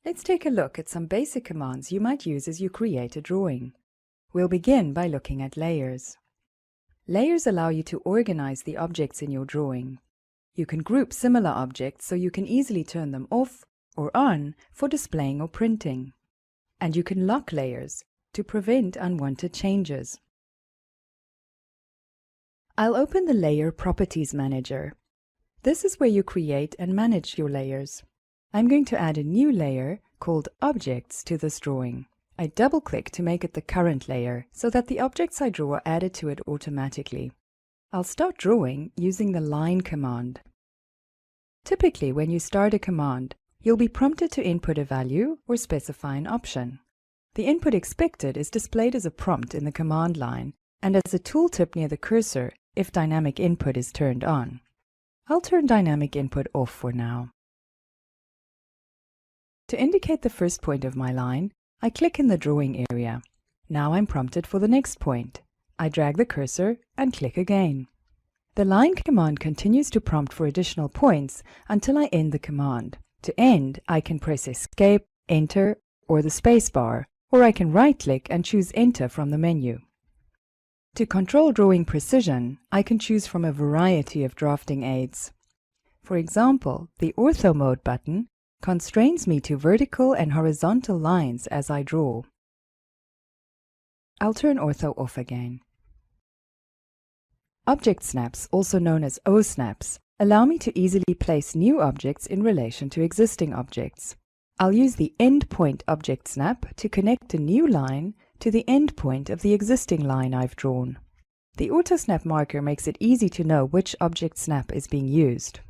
Let's take a look at some basic commands you might use as you create a drawing. We'll begin by looking at layers. Layers allow you to organize the objects in your drawing. You can group similar objects so you can easily turn them off or on for displaying or printing. And you can lock layers to prevent unwanted changes. I'll open the Layer Properties Manager. This is where you create and manage your layers. I'm going to add a new layer called Objects to this drawing. I double-click to make it the current layer so that the objects I draw are added to it automatically. I'll start drawing using the Line command. Typically, when you start a command, you'll be prompted to input a value or specify an option. The input expected is displayed as a prompt in the command line and as a tooltip near the cursor if dynamic input is turned on. I'll turn dynamic input off for now. To indicate the first point of my line, I click in the drawing area. Now I'm prompted for the next point. I drag the cursor and click again. The Line command continues to prompt for additional points until I end the command. To end, I can press Escape, Enter, or the space bar, or I can right-click and choose Enter from the menu. To control drawing precision, I can choose from a variety of drafting aids. For example, the Ortho Mode button constrains me to vertical and horizontal lines as I draw. I'll turn Ortho off again. Object snaps, also known as O-snaps, allow me to easily place new objects in relation to existing objects. I'll use the Endpoint Object Snap to connect a new line to the endpoint of the existing line I've drawn. The Auto Snap marker makes it easy to know which object snap is being used.